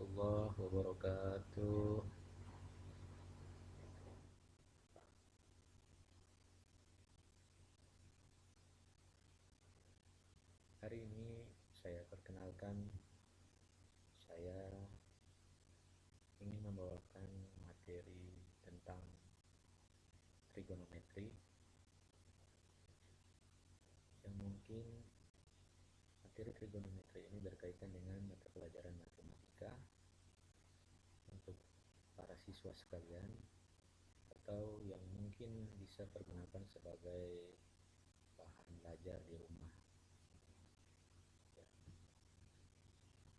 warahmatullahi wabarakatuh. Hari ini saya perkenalkan, saya ingin membawakan materi tentang trigonometri yang mungkin materi trigonometri ini berkaitan dengan mata pelajaran matematika untuk para siswa sekalian atau yang mungkin bisa pergunakan sebagai bahan belajar di rumah. Ya.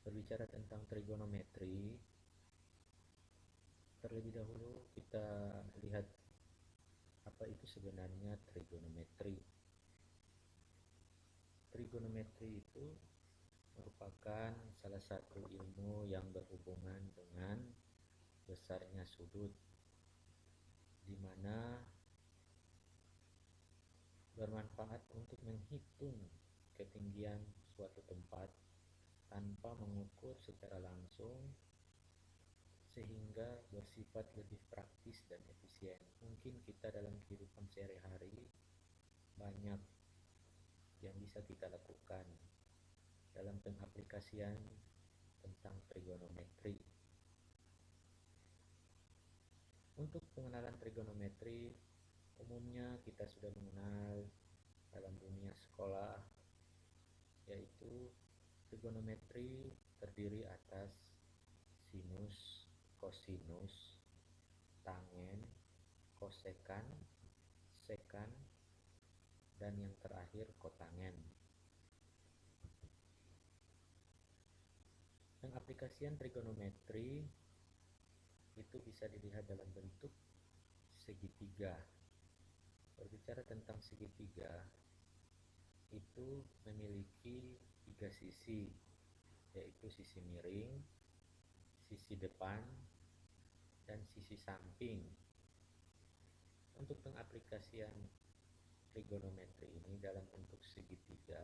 Berbicara tentang trigonometri, terlebih dahulu kita lihat apa itu sebenarnya trigonometri. Trigonometri itu merupakan salah satu ilmu yang berhubungan dengan besarnya sudut, di mana bermanfaat untuk menghitung ketinggian suatu tempat tanpa mengukur secara langsung, sehingga bersifat lebih praktis dan efisien. Mungkin kita dalam kehidupan sehari-hari banyak yang bisa kita lakukan dalam pengaplikasian tentang trigonometri. Untuk pengenalan trigonometri, umumnya kita sudah mengenal dalam dunia sekolah, yaitu trigonometri terdiri atas sinus, kosinus, tangen, kosekan, sekan, dan yang terakhir kotangen. Pengaplikasian trigonometri itu bisa dilihat dalam bentuk segitiga. Berbicara tentang segitiga, itu memiliki tiga sisi, yaitu sisi miring, sisi depan, dan sisi samping. Untuk pengaplikasian trigonometri ini dalam bentuk segitiga,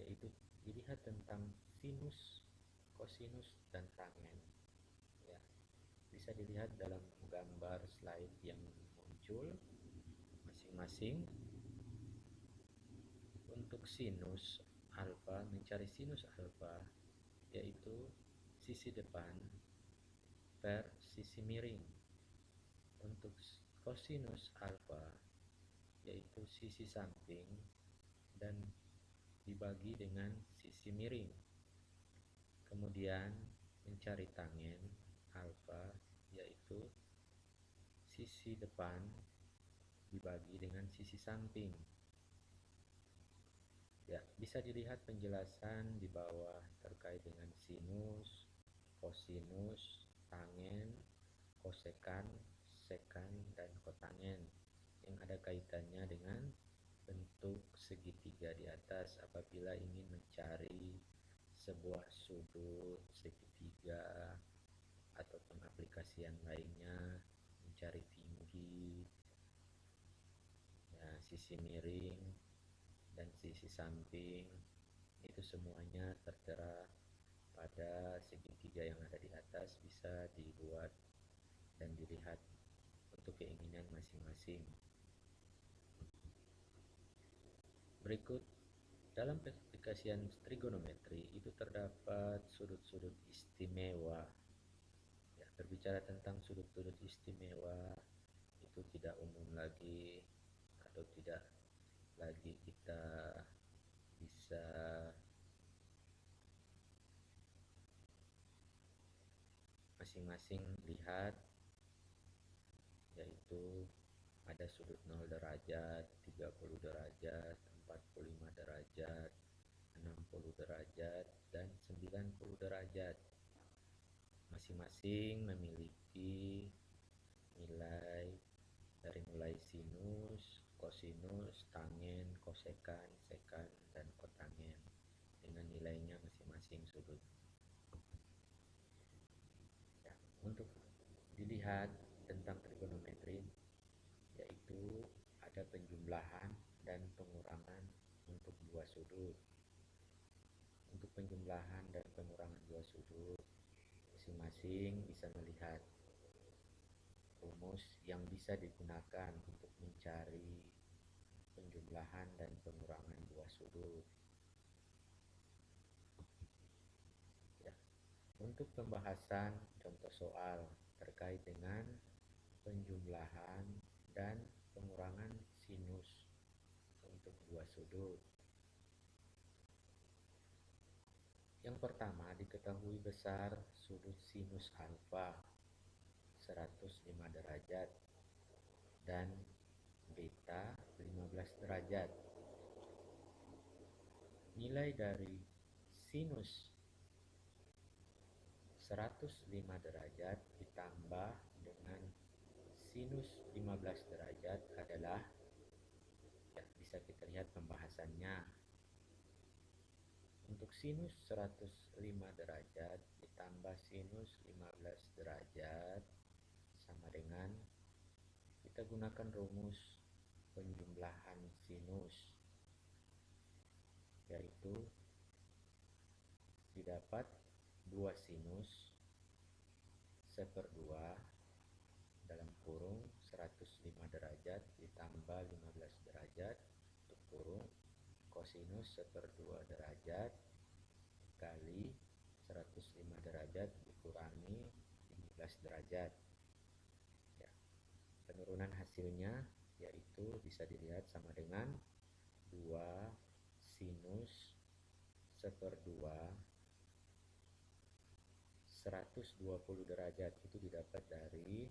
yaitu dilihat tentang sinus, kosinus, dan tangen. Ya, bisa dilihat dalam gambar slide yang muncul masing-masing. Untuk sinus alfa, mencari sinus alfa, yaitu sisi depan per sisi miring. Untuk kosinus alfa, yaitu sisi samping dan dibagi dengan sisi miring. Kemudian mencari tangen alfa, yaitu sisi depan dibagi dengan sisi samping. Ya, bisa dilihat penjelasan di bawah terkait dengan sinus, kosinus, tangen, kosekan, sekan, dan kotangen yang ada kaitannya dengan bentuk segitiga di atas. Apabila ingin mencari sebuah sudut segitiga atau pengaplikasian lainnya, mencari tinggi, ya, sisi miring, dan sisi samping, itu semuanya tertera pada segitiga yang ada di atas, bisa dibuat dan dilihat untuk keinginan masing-masing. Berikut, dalam pengaplikasian trigonometri itu terdapat sudut-sudut istimewa. Ya, berbicara tentang sudut-sudut istimewa itu tidak umum lagi, atau tidak lagi kita bisa masing-masing lihat, yaitu ada sudut 0 derajat, 30 derajat, 45 derajat, 60 derajat, dan 90 derajat. Masing-masing memiliki nilai dari mulai sinus, kosinus, tangen, kosekan, sekan, dan kotangen dengan nilainya masing-masing sudut. Ya, untuk dilihat tentang trigonometri, yaitu ada penjumlahan dan pengurangan untuk dua sudut. Untuk penjumlahan dan pengurangan dua sudut, masing-masing bisa melihat rumus yang bisa digunakan untuk mencari penjumlahan dan pengurangan buah sudut. Ya. Untuk pembahasan contoh soal terkait dengan penjumlahan dan pengurangan sinus untuk buah sudut. Yang pertama, diketahui besar sudut sinus alfa 105 derajat dan beta 15 derajat. Nilai dari sinus 105 derajat ditambah dengan sinus 15 derajat adalah, ya, bisa kita lihat pembahasannya. Untuk sinus 105 derajat ditambah sinus 15 derajat sama dengan, kita gunakan rumus penjumlahan sinus, yaitu didapat 2 sinus seperdua dalam kurung 105 derajat ditambah 15 derajat tutup kurung kosinus seperdua derajat kali 105 derajat dikurangi 15 derajat. Ya. Penurunan hasilnya yaitu bisa dilihat sama dengan 2 sinus seperdua 120 derajat itu didapat dari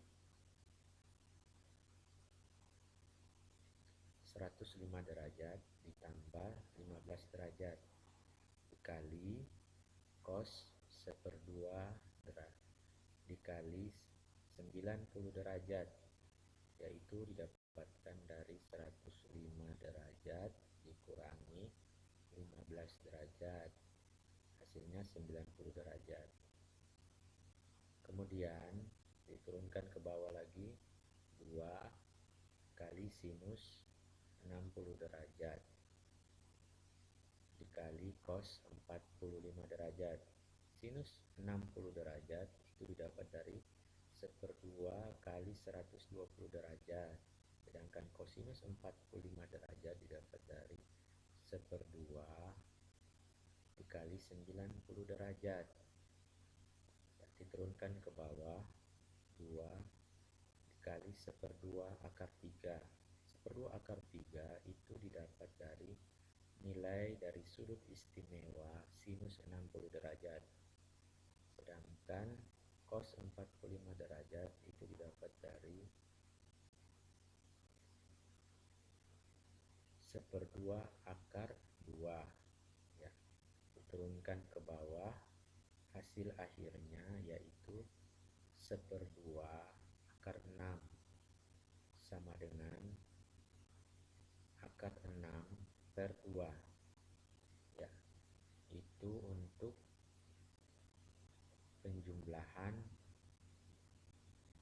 105 derajat ditambah 15 derajat dikali cos seperdua dikali 90 derajat, yaitu didapatkan dari 105 derajat dikurangi 15 derajat, hasilnya 90 derajat. Kemudian diturunkan ke bawah lagi 2 kali sinus 60 derajat dikali cos 45 derajat. Sinus 60 derajat itu didapat dari seperdua kali 120 derajat, sedangkan kosinus 45 derajat didapat dari seperdua dikali 90 derajat. Diturunkan ke bawah 2 dikali seperdua akar 3. Seperdua akar 3 itu didapat dari nilai dari sudut istimewa sinus 60 derajat. Sedangkan cos 45 derajat itu didapat dari seperdua akar 2. Ya. Diturunkan ke bawah, hasil akhirnya yaitu seperdua akar 6 sama dengan akar 6 per 2. Ya, itu untuk penjumlahan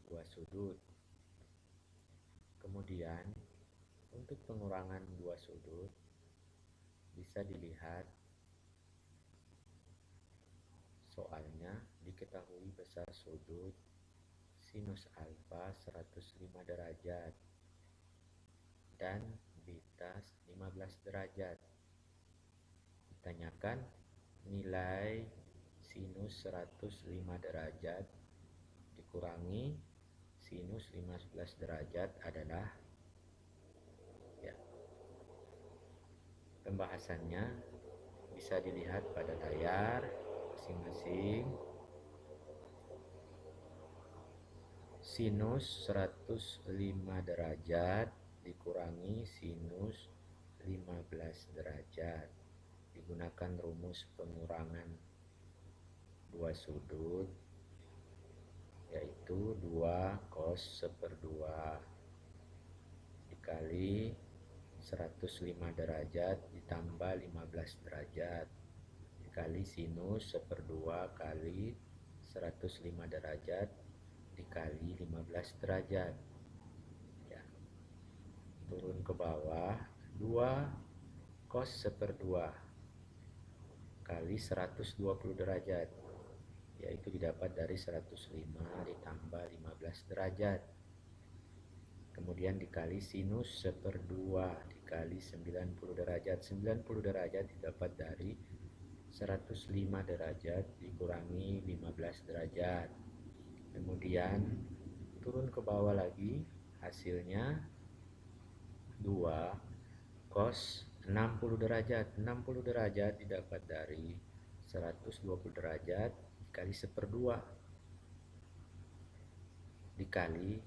buah sudut. Kemudian untuk pengurangan buah sudut bisa dilihat soalnya. Diketahui besar sudut sinus alfa 105 derajat dan beta 15 derajat. Ditanyakan nilai sinus 105 derajat dikurangi sinus 15 derajat adalah, ya, pembahasannya bisa dilihat pada layar masing-masing. Sinus 105 derajat dikurangi sinus 15 derajat. Digunakan rumus pengurangan buah sudut, yaitu 2 cos seperdua dikali 105 derajat ditambah 15 derajat dikali sinus seperdua kali 105 derajat dikali 15 derajat. Ya. Turun ke bawah 2 cos seperdua kali 120 derajat yaitu didapat dari 105 ditambah 15 derajat. Kemudian dikali sinus 1/2 dikali 90 derajat. 90 derajat didapat dari 105 derajat dikurangi 15 derajat. Kemudian turun ke bawah lagi, hasilnya 2 cos 60 derajat. 60 derajat didapat dari 120 derajat dikali 1/2 dikali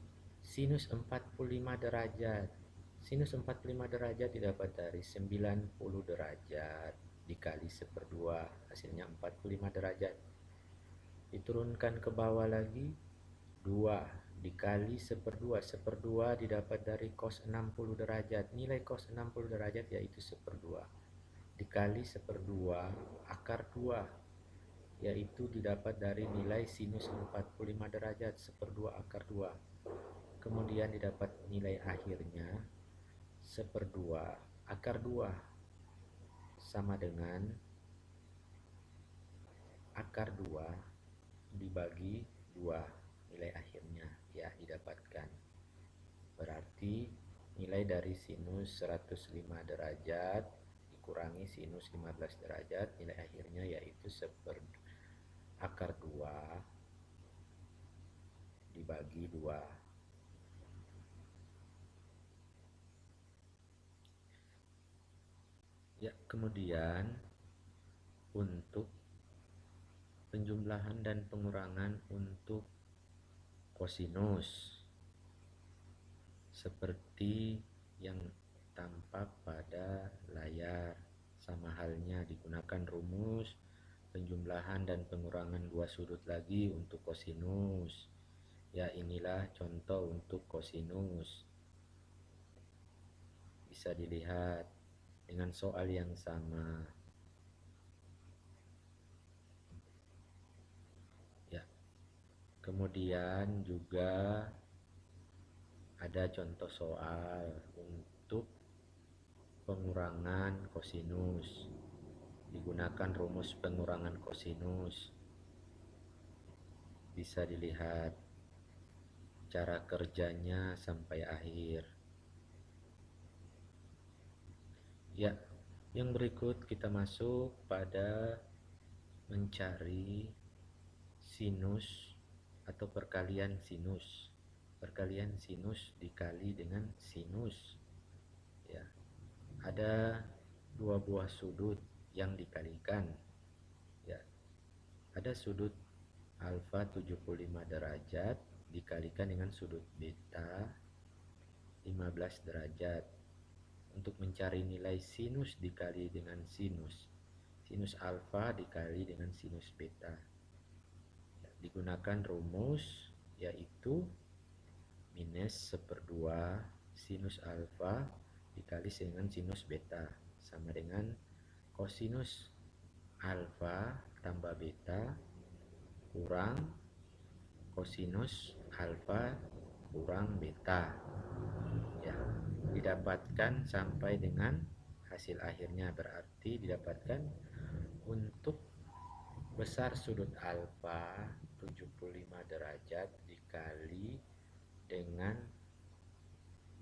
sinus 45 derajat. Sinus 45 derajat didapat dari 90 derajat dikali 1/2, hasilnya 45 derajat. Diturunkan ke bawah lagi, 2 dikali 1/2. 1/2 didapat dari cos 60 derajat. Nilai cos 60 derajat yaitu 1/2 dikali 1/2 akar 2, yaitu didapat dari nilai sinus 45 derajat 1/2 akar 2. Kemudian didapat nilai akhirnya 1/2 akar 2 sama dengan akar 2 dibagi 2 nilai akhirnya ya didapatkan. Berarti nilai dari sinus 105 derajat dikurangi sinus 15 derajat, nilai akhirnya yaitu akar 2 dibagi 2. Ya, kemudian untuk penjumlahan dan pengurangan untuk kosinus seperti yang tampak pada layar. Sama halnya digunakan rumus penjumlahan dan pengurangan dua sudut lagi untuk kosinus. Ya, inilah contoh untuk kosinus. Bisa dilihat dengan soal yang sama. Ya. Kemudian juga ada contoh soal untuk pengurangan kosinus. Digunakan rumus pengurangan kosinus. Bisa dilihat cara kerjanya sampai akhir. Ya, yang berikut kita masuk pada mencari sinus atau perkalian sinus. Perkalian sinus dikali dengan sinus. Ya, ada dua buah sudut yang dikalikan. Ya, ada sudut alfa 75 derajat dikalikan dengan sudut beta 15 derajat. Untuk mencari nilai sinus dikali dengan sinus alfa dikali dengan sinus beta, digunakan rumus yaitu minus 1/2 sinus alfa dikali dengan sinus beta sama dengan kosinus alfa tambah beta kurang kosinus alfa kurang beta. Ya, didapatkan sampai dengan hasil akhirnya, berarti didapatkan untuk besar sudut alfa 75 derajat dikali dengan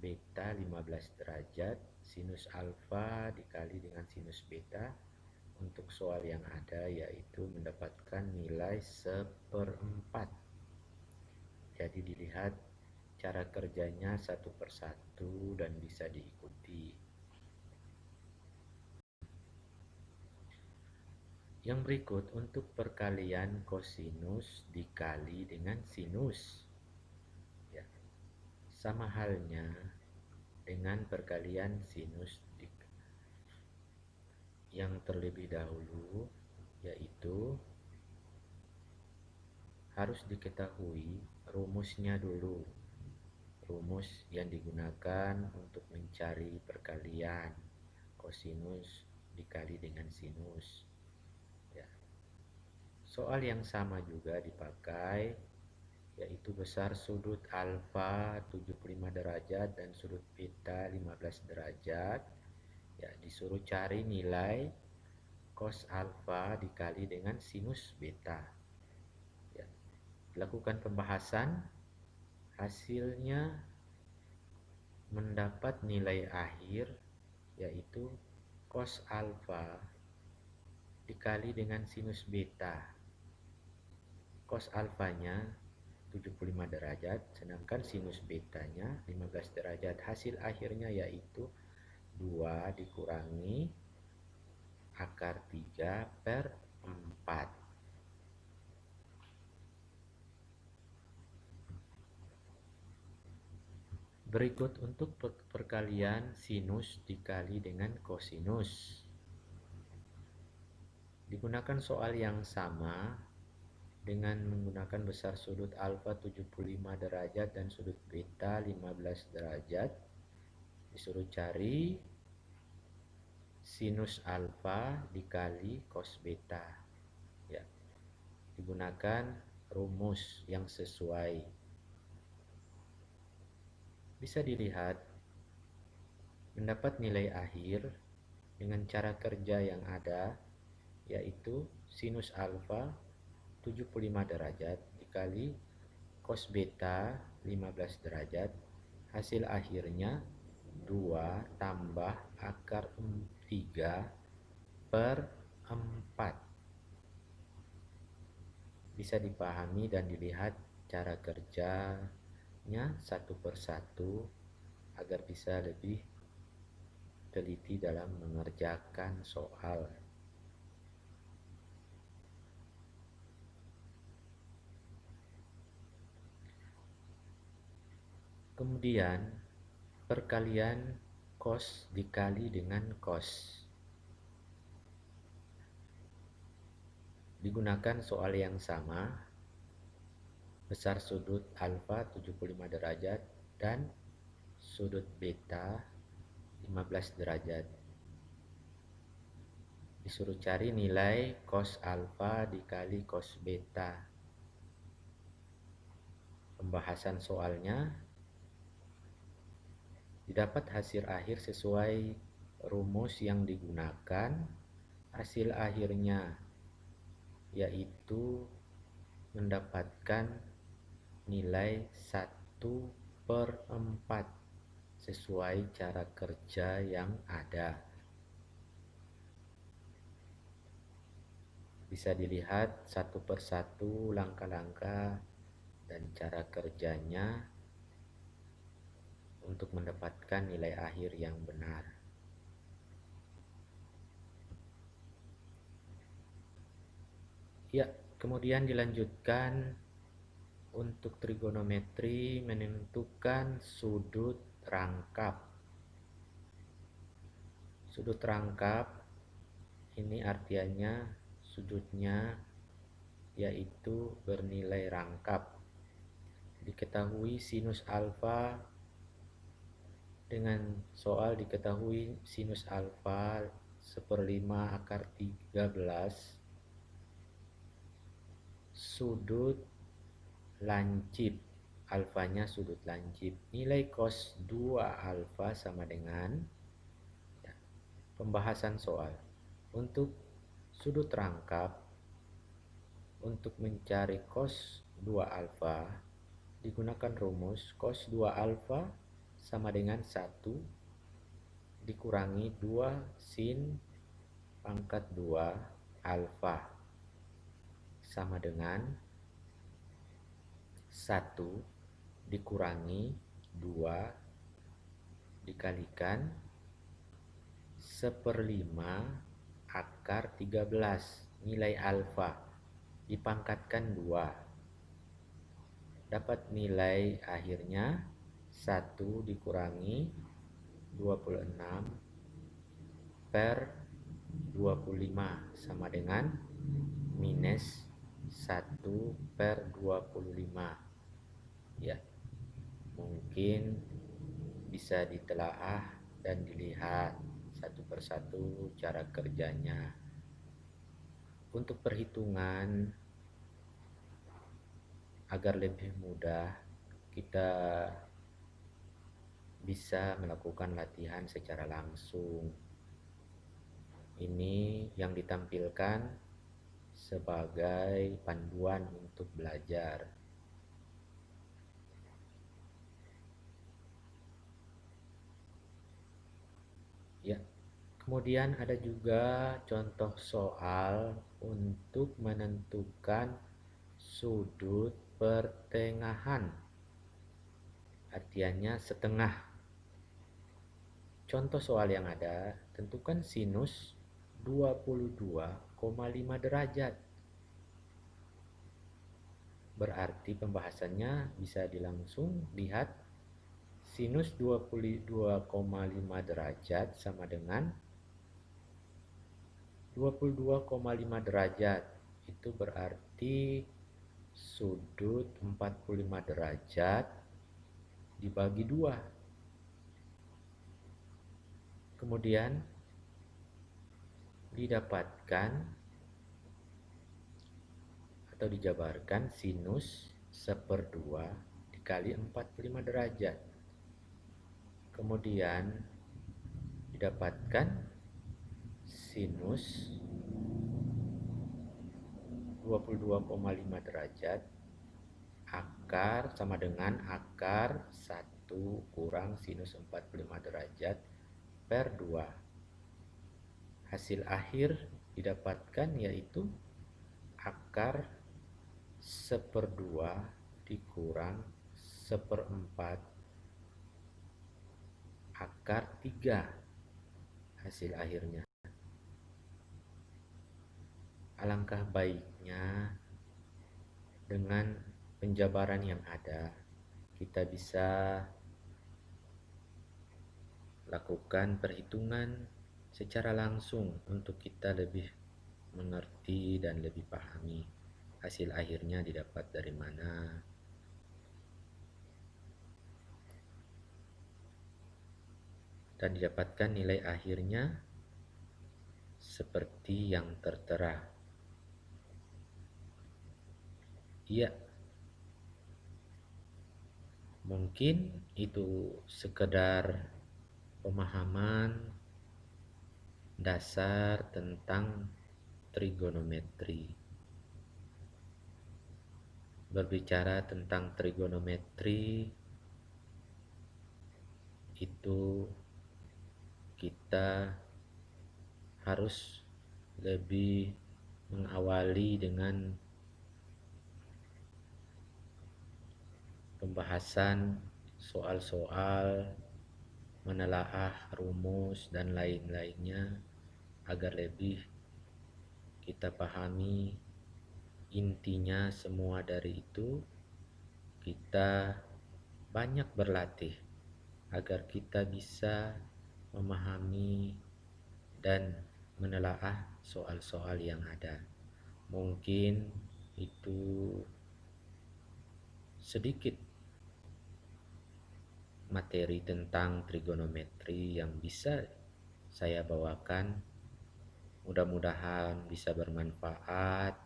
beta 15 derajat sinus alfa dikali dengan sinus beta. Untuk soal yang ada yaitu mendapatkan nilai 1/4. Jadi dilihat cara kerjanya satu persatu dan bisa diikuti. Yang berikut untuk perkalian kosinus dikali dengan sinus. Ya, sama halnya dengan perkalian sinus yang terlebih dahulu, yaitu harus diketahui rumusnya dulu. Rumus yang digunakan untuk mencari perkalian kosinus dikali dengan sinus. Ya. Soal yang sama juga dipakai, yaitu besar sudut alfa 75 derajat dan sudut beta 15 derajat. Ya, disuruh cari nilai cos alfa dikali dengan sinus beta. Lakukan pembahasan, hasilnya mendapat nilai akhir yaitu cos alfa dikali dengan sinus beta. Cos alfanya 75 derajat, sedangkan sinus betanya 15 derajat. Hasil akhirnya yaitu 2 dikurangi akar 3 per 4. Berikut untuk perkalian sinus dikali dengan kosinus. Digunakan soal yang sama dengan menggunakan besar sudut alfa 75 derajat dan sudut beta 15 derajat. Disuruh cari sinus alfa dikali cos beta. Ya, digunakan rumus yang sesuai. Bisa dilihat mendapat nilai akhir dengan cara kerja yang ada, yaitu sinus alfa 75 derajat dikali cos beta 15 derajat. Hasil akhirnya 2 tambah akar 3 per 4. Bisa dipahami dan dilihat cara kerjanya satu persatu agar bisa lebih teliti dalam mengerjakan soal. Kemudian perkalian cos dikali dengan cos. Digunakan soal yang sama, besar sudut alfa 75 derajat dan sudut beta 15 derajat. Disuruh cari nilai cos alfa dikali cos beta. Pembahasan soalnya didapat hasil akhir sesuai rumus yang digunakan. Hasil akhirnya yaitu mendapatkan nilai 1/4 sesuai cara kerja yang ada. Bisa dilihat satu persatu langkah-langkah dan cara kerjanya untuk mendapatkan nilai akhir yang benar. Ya, kemudian dilanjutkan untuk trigonometri menentukan sudut rangkap. Sudut rangkap ini artinya sudutnya yaitu bernilai rangkap. Diketahui sinus alfa dengan soal diketahui sinus alfa 1/5 akar 13 sudut lancip, alfanya sudut lancip. Nilai cos 2 alfa sama dengan pembahasan soal. Untuk sudut rangkap, untuk mencari cos 2 alfa digunakan rumus cos 2 alfa sama dengan 1 dikurangi 2 sin pangkat 2 alfa sama dengan 1 dikurangi 2 dikalikan 1/5 akar 13. Nilai alfa dipangkatkan 2. Dapat nilai akhirnya 1 dikurangi 26 per 25 sama dengan minus 1 per 25. Ya, mungkin bisa ditelaah dan dilihat satu persatu cara kerjanya. Untuk perhitungan agar lebih mudah, kita bisa melakukan latihan secara langsung. Ini yang ditampilkan sebagai panduan untuk belajar. Kemudian ada juga contoh soal untuk menentukan sudut pertengahan. Artiannya setengah. Contoh soal yang ada, tentukan sinus 22,5 derajat. Berarti pembahasannya bisa dilangsung lihat sinus 22,5 derajat sama dengan 22,5 derajat. Itu berarti sudut 45 derajat dibagi 2. Kemudian didapatkan atau dijabarkan sinus 1/2 dikali 45 derajat. Kemudian didapatkan sinus 22,5 derajat akar sama dengan akar 1 kurang sinus 45 derajat per 2. Hasil akhir didapatkan yaitu akar 1/2 dikurang 1/4 akar 3 hasil akhirnya. Alangkah baiknya dengan penjabaran yang ada kita bisa lakukan perhitungan secara langsung untuk kita lebih mengerti dan lebih pahami hasil akhirnya didapat dari mana. Dan didapatkan nilai akhirnya seperti yang tertera. Iya, mungkin itu sekedar pemahaman dasar tentang trigonometri. Berbicara tentang trigonometri, itu kita harus lebih mengawali dengan pembahasan soal-soal, menelaah rumus dan lain-lainnya agar lebih kita pahami intinya. Semua dari itu kita banyak berlatih agar kita bisa memahami dan menelaah soal-soal yang ada. Mungkin itu sedikit materi tentang trigonometri yang bisa saya bawakan. Mudah-mudahan bisa bermanfaat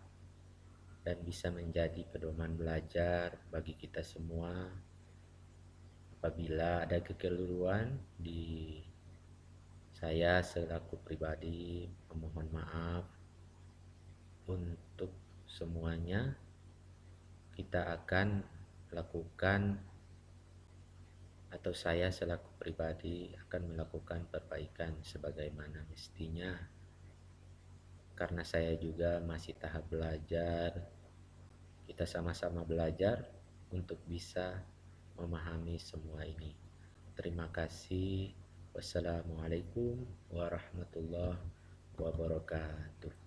dan bisa menjadi pedoman belajar bagi kita semua. Apabila ada kekeliruan di saya selaku pribadi, memohon maaf. Untuk semuanya kita akan lakukan, atau saya selaku pribadi akan melakukan perbaikan sebagaimana mestinya, karena saya juga masih tahap belajar. Kita sama-sama belajar untuk bisa memahami semua ini. Terima kasih. Wassalamualaikum warahmatullahi wabarakatuh.